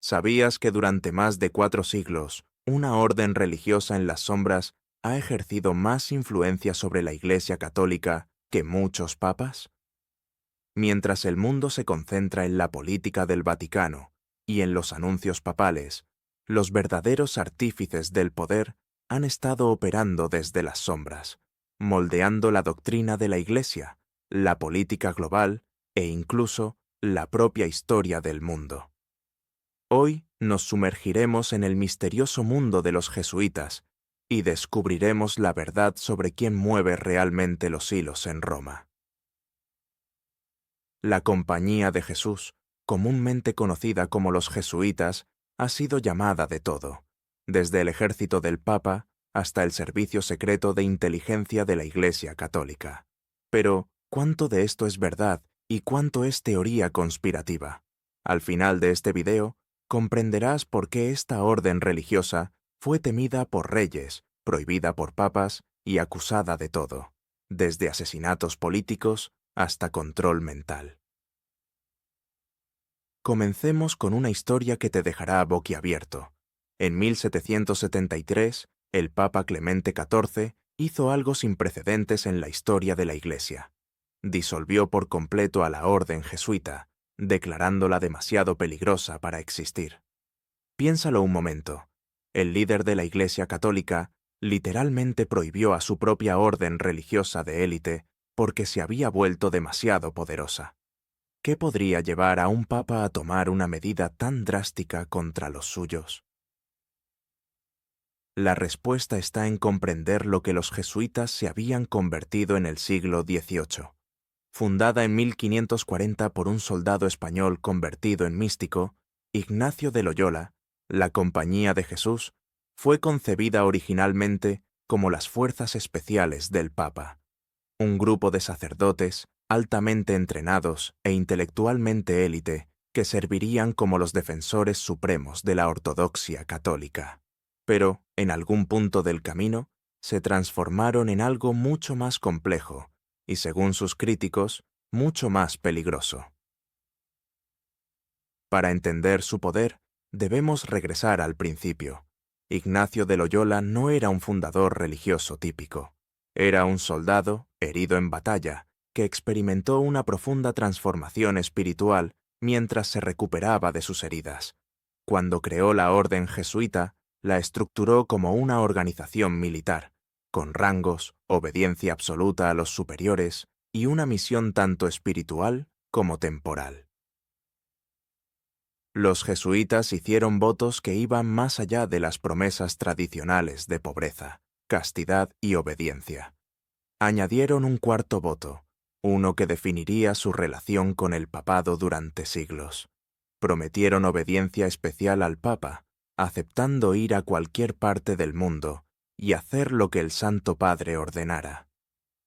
¿Sabías que durante más de 4 siglos, una orden religiosa en las sombras ha ejercido más influencia sobre la Iglesia Católica que muchos papas? Mientras el mundo se concentra en la política del Vaticano y en los anuncios papales, los verdaderos artífices del poder han estado operando desde las sombras, moldeando la doctrina de la Iglesia, la política global e incluso la propia historia del mundo. Hoy nos sumergiremos en el misterioso mundo de los jesuitas y descubriremos la verdad sobre quién mueve realmente los hilos en Roma. La Compañía de Jesús, comúnmente conocida como los jesuitas, ha sido llamada de todo, desde el ejército del Papa hasta el servicio secreto de inteligencia de la Iglesia Católica. Pero, ¿cuánto de esto es verdad y cuánto es teoría conspirativa? Al final de este video, comprenderás por qué esta orden religiosa fue temida por reyes, prohibida por papas y acusada de todo, desde asesinatos políticos hasta control mental. Comencemos con una historia que te dejará boquiabierto. En 1773, el Papa Clemente XIV hizo algo sin precedentes en la historia de la Iglesia. Disolvió por completo a la orden jesuita, declarándola demasiado peligrosa para existir. Piénsalo un momento. El líder de la Iglesia Católica literalmente prohibió a su propia orden religiosa de élite porque se había vuelto demasiado poderosa. ¿Qué podría llevar a un papa a tomar una medida tan drástica contra los suyos? La respuesta está en comprender lo que los jesuitas se habían convertido en el siglo XVIII. Fundada en 1540 por un soldado español convertido en místico, Ignacio de Loyola, la Compañía de Jesús fue concebida originalmente como las fuerzas especiales del Papa, un grupo de sacerdotes altamente entrenados e intelectualmente élite que servirían como los defensores supremos de la ortodoxia católica. Pero, en algún punto del camino, se transformaron en algo mucho más complejo y, según sus críticos, mucho más peligroso. Para entender su poder, debemos regresar al principio. Ignacio de Loyola no era un fundador religioso típico. Era un soldado, herido en batalla, que experimentó una profunda transformación espiritual mientras se recuperaba de sus heridas. Cuando creó la orden jesuita, la estructuró como una organización militar, con rangos, obediencia absoluta a los superiores y una misión tanto espiritual como temporal. Los jesuitas hicieron votos que iban más allá de las promesas tradicionales de pobreza, castidad y obediencia. Añadieron un cuarto voto, uno que definiría su relación con el papado durante siglos. Prometieron obediencia especial al Papa, aceptando ir a cualquier parte del mundo y hacer lo que el Santo Padre ordenara.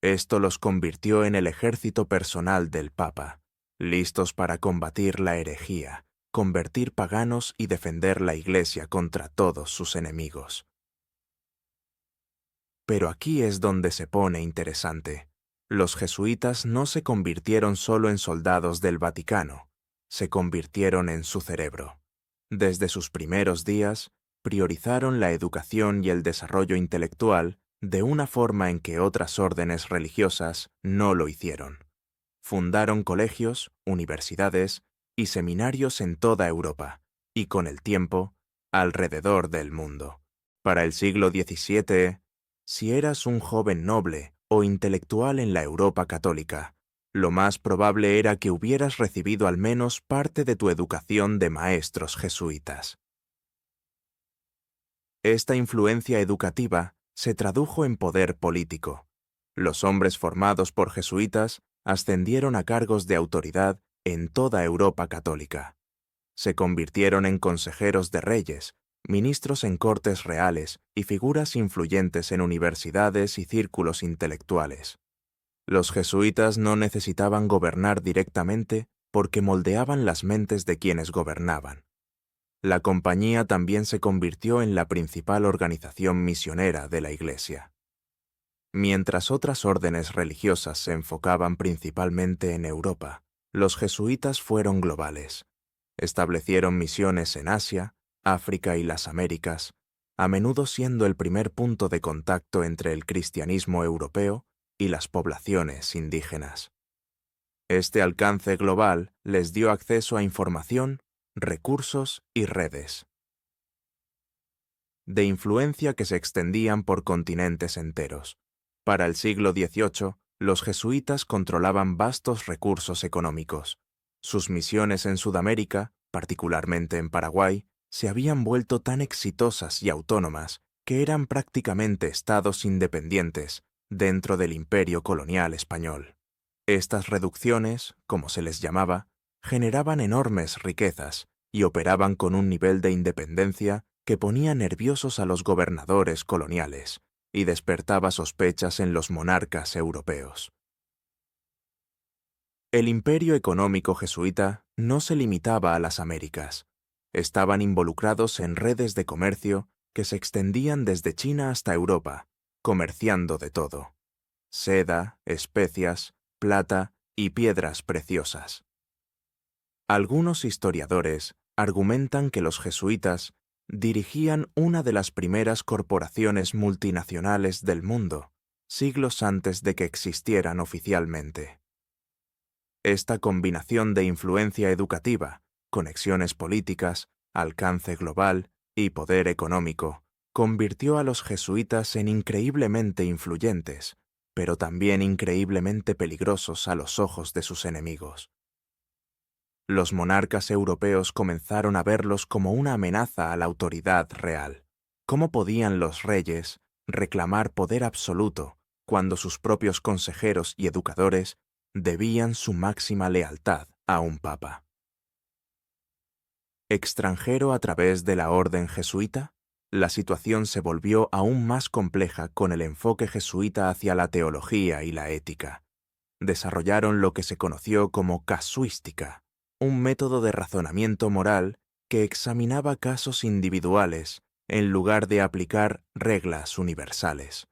Esto los convirtió en el ejército personal del Papa, listos para combatir la herejía, convertir paganos y defender la Iglesia contra todos sus enemigos. Pero aquí es donde se pone interesante. Los jesuitas no se convirtieron solo en soldados del Vaticano, se convirtieron en su cerebro. Desde sus primeros días, priorizaron la educación y el desarrollo intelectual de una forma en que otras órdenes religiosas no lo hicieron. Fundaron colegios, universidades y seminarios en toda Europa, y con el tiempo, alrededor del mundo. Para el siglo XVII, si eras un joven noble o intelectual en la Europa católica, lo más probable era que hubieras recibido al menos parte de tu educación de maestros jesuitas. Esta influencia educativa se tradujo en poder político. Los hombres formados por jesuitas ascendieron a cargos de autoridad en toda Europa católica. Se convirtieron en consejeros de reyes, ministros en cortes reales y figuras influyentes en universidades y círculos intelectuales. Los jesuitas no necesitaban gobernar directamente porque moldeaban las mentes de quienes gobernaban. La Compañía también se convirtió en la principal organización misionera de la Iglesia. Mientras otras órdenes religiosas se enfocaban principalmente en Europa, los jesuitas fueron globales. Establecieron misiones en Asia, África y las Américas, a menudo siendo el primer punto de contacto entre el cristianismo europeo y las poblaciones indígenas. Este alcance global les dio acceso a información, recursos y redes de influencia que se extendían por continentes enteros. Para el siglo XVIII, los jesuitas controlaban vastos recursos económicos. Sus misiones en Sudamérica, particularmente en Paraguay, se habían vuelto tan exitosas y autónomas que eran prácticamente estados independientes dentro del imperio colonial español. Estas reducciones, como se les llamaba, generaban enormes riquezas y operaban con un nivel de independencia que ponía nerviosos a los gobernadores coloniales y despertaba sospechas en los monarcas europeos. El imperio económico jesuita no se limitaba a las Américas. Estaban involucrados en redes de comercio que se extendían desde China hasta Europa, comerciando de todo: seda, especias, plata y piedras preciosas. Algunos historiadores argumentan que los jesuitas dirigían una de las primeras corporaciones multinacionales del mundo, siglos antes de que existieran oficialmente. Esta combinación de influencia educativa, conexiones políticas, alcance global y poder económico convirtió a los jesuitas en increíblemente influyentes, pero también increíblemente peligrosos a los ojos de sus enemigos. Los monarcas europeos comenzaron a verlos como una amenaza a la autoridad real. ¿Cómo podían los reyes reclamar poder absoluto cuando sus propios consejeros y educadores debían su máxima lealtad a un papa? ¿Extranjero a través de la orden jesuita? La situación se volvió aún más compleja con el enfoque jesuita hacia la teología y la ética. Desarrollaron lo que se conoció como casuística, un método de razonamiento moral que examinaba casos individuales en lugar de aplicar reglas universales.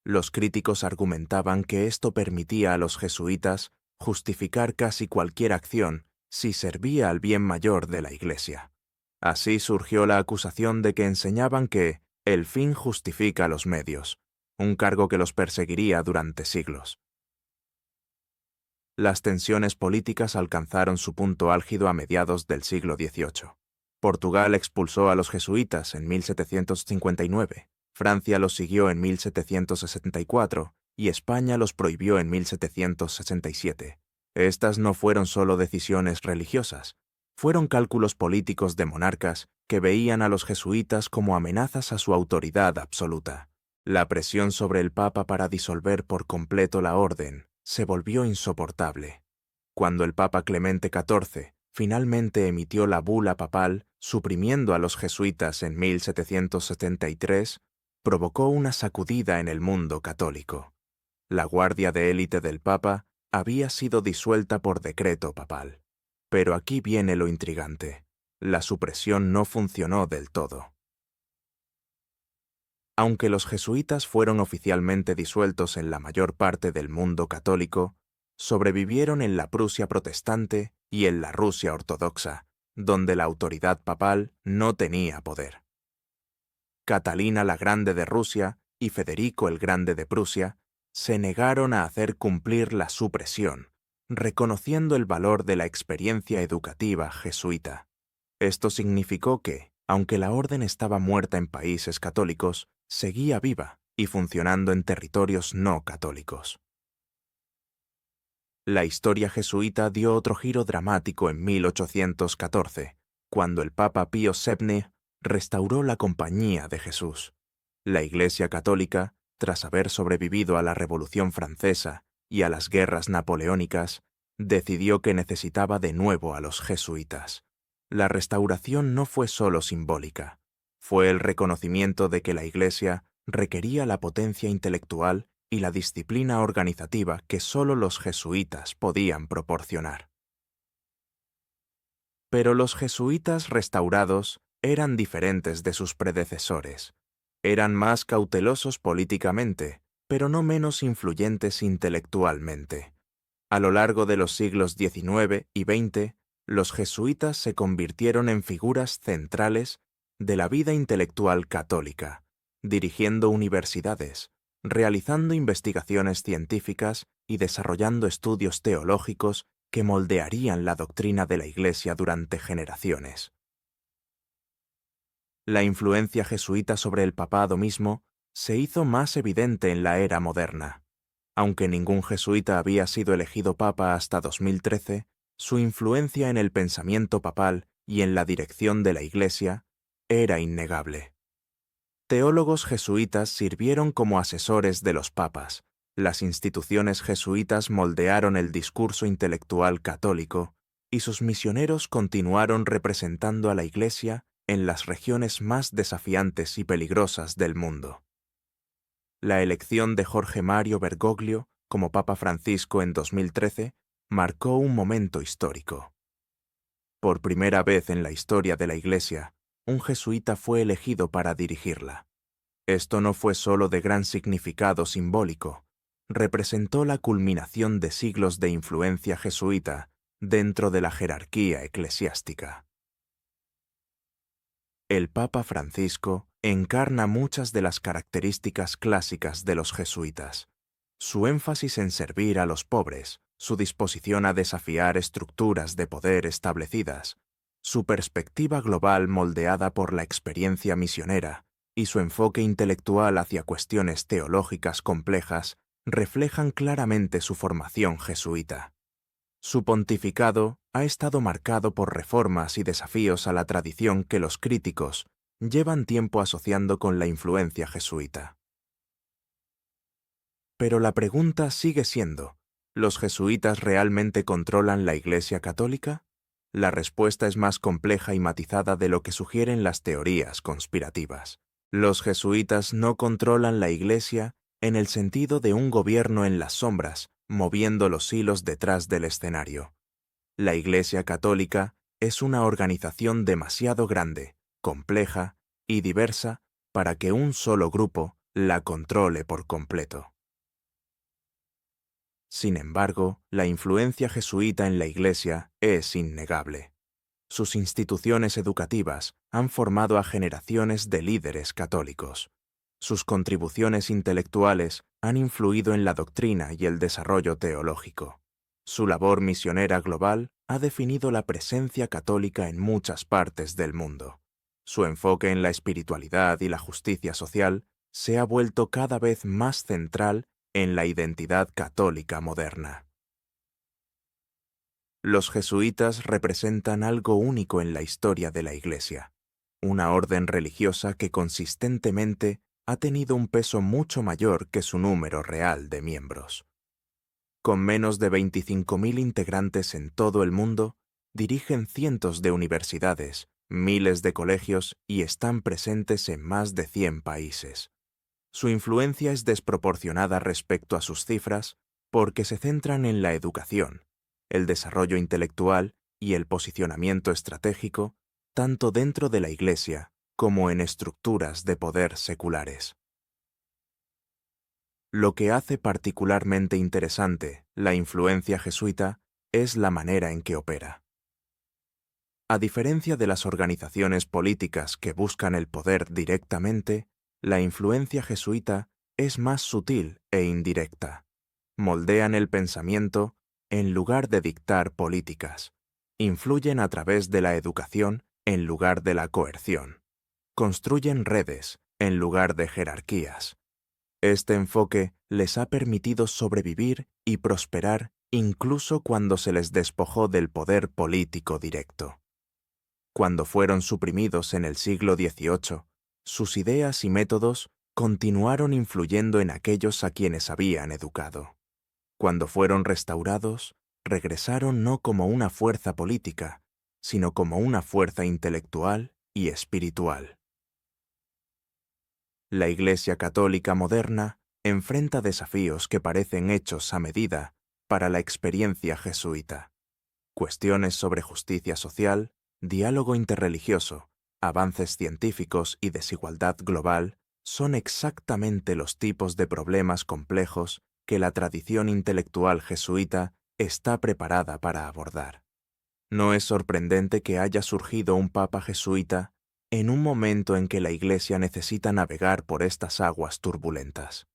Los críticos argumentaban que esto permitía a los jesuitas justificar casi cualquier acción si servía al bien mayor de la Iglesia. Así surgió la acusación de que enseñaban que el fin justifica los medios, un cargo que los perseguiría durante siglos. Las tensiones políticas alcanzaron su punto álgido a mediados del siglo XVIII. Portugal expulsó a los jesuitas en 1759, Francia los siguió en 1764 y España los prohibió en 1767. Estas no fueron solo decisiones religiosas, fueron cálculos políticos de monarcas que veían a los jesuitas como amenazas a su autoridad absoluta. La presión sobre el Papa para disolver por completo la orden se volvió insoportable. Cuando el Papa Clemente XIV finalmente emitió la bula papal suprimiendo a los jesuitas en 1773, provocó una sacudida en el mundo católico. La guardia de élite del Papa había sido disuelta por decreto papal. Pero aquí viene lo intrigante: la supresión no funcionó del todo. Aunque los jesuitas fueron oficialmente disueltos en la mayor parte del mundo católico, sobrevivieron en la Prusia protestante y en la Rusia ortodoxa, donde la autoridad papal no tenía poder. Catalina la Grande de Rusia y Federico el Grande de Prusia se negaron a hacer cumplir la supresión, reconociendo el valor de la experiencia educativa jesuita. Esto significó que, aunque la orden estaba muerta en países católicos, seguía viva y funcionando en territorios no católicos. La historia jesuita dio otro giro dramático en 1814, cuando el Papa Pío VII restauró la Compañía de Jesús. La Iglesia Católica, tras haber sobrevivido a la Revolución Francesa y a las guerras napoleónicas, decidió que necesitaba de nuevo a los jesuitas. La restauración no fue solo simbólica, fue el reconocimiento de que la Iglesia requería la potencia intelectual y la disciplina organizativa que solo los jesuitas podían proporcionar. Pero los jesuitas restaurados eran diferentes de sus predecesores. Eran más cautelosos políticamente, pero no menos influyentes intelectualmente. A lo largo de los siglos XIX y XX, Los jesuitas se convirtieron en figuras centrales de la vida intelectual católica, dirigiendo universidades, realizando investigaciones científicas y desarrollando estudios teológicos que moldearían la doctrina de la Iglesia durante generaciones. La influencia jesuita sobre el papado mismo se hizo más evidente en la era moderna. Aunque ningún jesuita había sido elegido papa hasta 2013, su influencia en el pensamiento papal y en la dirección de la Iglesia era innegable. Teólogos jesuitas sirvieron como asesores de los papas. Las instituciones jesuitas moldearon el discurso intelectual católico y sus misioneros continuaron representando a la Iglesia en las regiones más desafiantes y peligrosas del mundo. La elección de Jorge Mario Bergoglio como Papa Francisco en 2013 marcó un momento histórico. Por primera vez en la historia de la Iglesia, un jesuita fue elegido para dirigirla. Esto no fue solo de gran significado simbólico, representó la culminación de siglos de influencia jesuita dentro de la jerarquía eclesiástica. El Papa Francisco encarna muchas de las características clásicas de los jesuitas. Su énfasis en servir a los pobres, su disposición a desafiar estructuras de poder establecidas, su perspectiva global moldeada por la experiencia misionera y su enfoque intelectual hacia cuestiones teológicas complejas reflejan claramente su formación jesuita. Su pontificado ha estado marcado por reformas y desafíos a la tradición que los críticos llevan tiempo asociando con la influencia jesuita. Pero la pregunta sigue siendo, ¿los jesuitas realmente controlan la Iglesia católica? La respuesta es más compleja y matizada de lo que sugieren las teorías conspirativas. Los jesuitas no controlan la Iglesia en el sentido de un gobierno en las sombras, moviendo los hilos detrás del escenario. La Iglesia católica es una organización demasiado grande, compleja y diversa para que un solo grupo la controle por completo. Sin embargo, la influencia jesuita en la Iglesia es innegable. Sus instituciones educativas han formado a generaciones de líderes católicos. Sus contribuciones intelectuales han influido en la doctrina y el desarrollo teológico. Su labor misionera global ha definido la presencia católica en muchas partes del mundo. Su enfoque en la espiritualidad y la justicia social se ha vuelto cada vez más central en la identidad católica moderna. Los jesuitas representan algo único en la historia de la Iglesia, una orden religiosa que consistentemente ha tenido un peso mucho mayor que su número real de miembros. Con menos de 25.000 integrantes en todo el mundo, dirigen cientos de universidades, miles de colegios y están presentes en más de 100 países. Su influencia es desproporcionada respecto a sus cifras porque se centran en la educación, el desarrollo intelectual y el posicionamiento estratégico, tanto dentro de la Iglesia como en estructuras de poder seculares. Lo que hace particularmente interesante la influencia jesuita es la manera en que opera. A diferencia de las organizaciones políticas que buscan el poder directamente, la influencia jesuita es más sutil e indirecta. Moldean el pensamiento en lugar de dictar políticas. Influyen a través de la educación en lugar de la coerción. Construyen redes en lugar de jerarquías. Este enfoque les ha permitido sobrevivir y prosperar incluso cuando se les despojó del poder político directo. Cuando fueron suprimidos en el siglo XVIII, sus ideas y métodos continuaron influyendo en aquellos a quienes habían educado. Cuando fueron restaurados, regresaron no como una fuerza política, sino como una fuerza intelectual y espiritual. La Iglesia católica moderna enfrenta desafíos que parecen hechos a medida para la experiencia jesuita. Cuestiones sobre justicia social, diálogo interreligioso, avances científicos y desigualdad global son exactamente los tipos de problemas complejos que la tradición intelectual jesuita está preparada para abordar. No es sorprendente que haya surgido un papa jesuita en un momento en que la Iglesia necesita navegar por estas aguas turbulentas.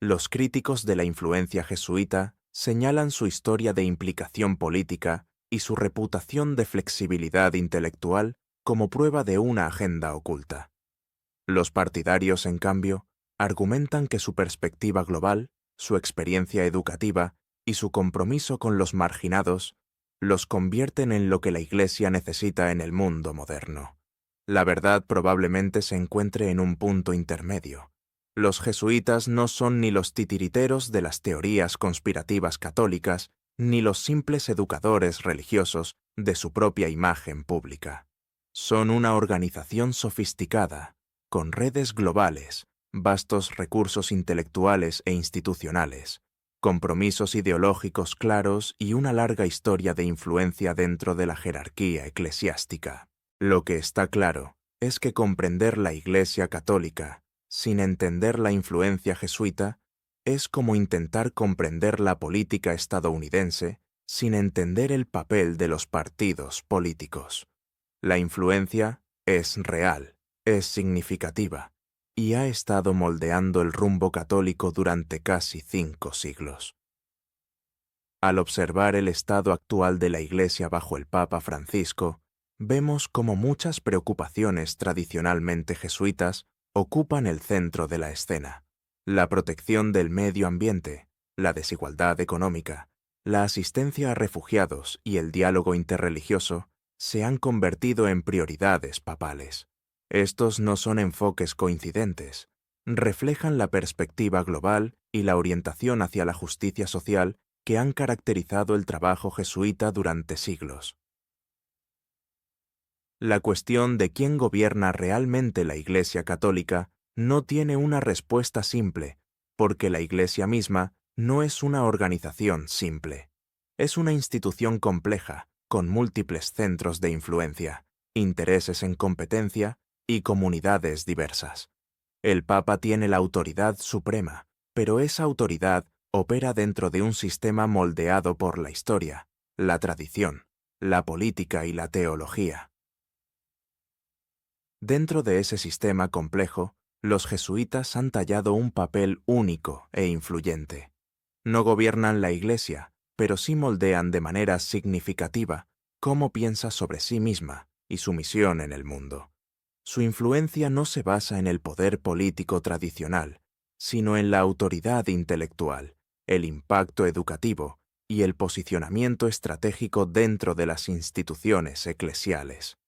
Los críticos de la influencia jesuita señalan su historia de implicación política y su reputación de flexibilidad intelectual como prueba de una agenda oculta. Los partidarios, en cambio, argumentan que su perspectiva global, su experiencia educativa y su compromiso con los marginados los convierten en lo que la Iglesia necesita en el mundo moderno. La verdad probablemente se encuentre en un punto intermedio. Los jesuitas no son ni los titiriteros de las teorías conspirativas católicas, ni los simples educadores religiosos de su propia imagen pública. Son una organización sofisticada, con redes globales, vastos recursos intelectuales e institucionales, compromisos ideológicos claros y una larga historia de influencia dentro de la jerarquía eclesiástica. Lo que está claro es que comprender la Iglesia católica sin entender la influencia jesuita es como intentar comprender la política estadounidense sin entender el papel de los partidos políticos. La influencia es real, es significativa, y ha estado moldeando el rumbo católico durante casi 5 siglos. Al observar el estado actual de la Iglesia bajo el Papa Francisco, vemos cómo muchas preocupaciones tradicionalmente jesuitas ocupan el centro de la escena. La protección del medio ambiente, la desigualdad económica, la asistencia a refugiados y el diálogo interreligioso se han convertido en prioridades papales. Estos no son enfoques coincidentes, reflejan la perspectiva global y la orientación hacia la justicia social que han caracterizado el trabajo jesuita durante siglos. La cuestión de quién gobierna realmente la Iglesia católica no tiene una respuesta simple, porque la Iglesia misma no es una organización simple. Es una institución compleja, con múltiples centros de influencia, intereses en competencia y comunidades diversas. El Papa tiene la autoridad suprema, pero esa autoridad opera dentro de un sistema moldeado por la historia, la tradición, la política y la teología. Dentro de ese sistema complejo, los jesuitas han tallado un papel único e influyente. No gobiernan la Iglesia, pero sí moldean de manera significativa cómo piensa sobre sí misma y su misión en el mundo. Su influencia no se basa en el poder político tradicional, sino en la autoridad intelectual, el impacto educativo y el posicionamiento estratégico dentro de las instituciones eclesiales.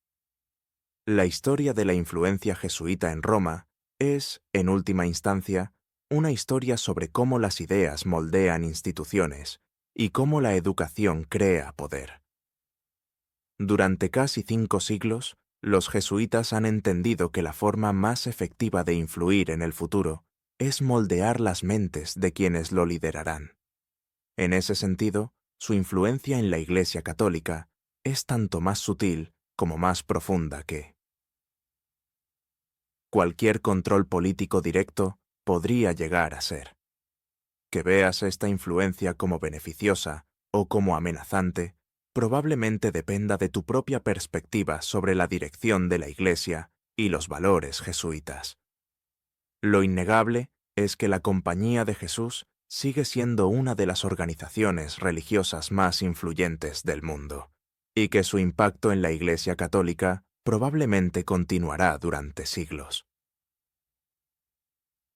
La historia de la influencia jesuita en Roma es, en última instancia, una historia sobre cómo las ideas moldean instituciones y cómo la educación crea poder. Durante casi 5 siglos, los jesuitas han entendido que la forma más efectiva de influir en el futuro es moldear las mentes de quienes lo liderarán. En ese sentido, su influencia en la Iglesia católica es tanto más sutil como más profunda que cualquier control político directo podría llegar a ser. Que veas esta influencia como beneficiosa o como amenazante probablemente dependa de tu propia perspectiva sobre la dirección de la Iglesia y los valores jesuitas. Lo innegable es que la Compañía de Jesús sigue siendo una de las organizaciones religiosas más influyentes del mundo, y que su impacto en la Iglesia católica probablemente continuará durante siglos.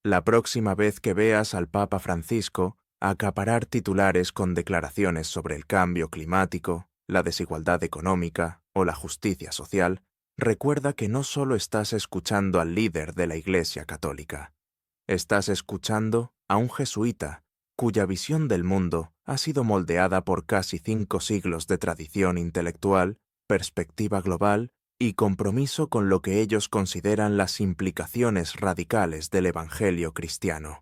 La próxima vez que veas al Papa Francisco acaparar titulares con declaraciones sobre el cambio climático, la desigualdad económica o la justicia social, recuerda que no solo estás escuchando al líder de la Iglesia católica. Estás escuchando a un jesuita cuya visión del mundo ha sido moldeada por casi 5 siglos de tradición intelectual, perspectiva global y compromiso con lo que ellos consideran las implicaciones radicales del Evangelio cristiano.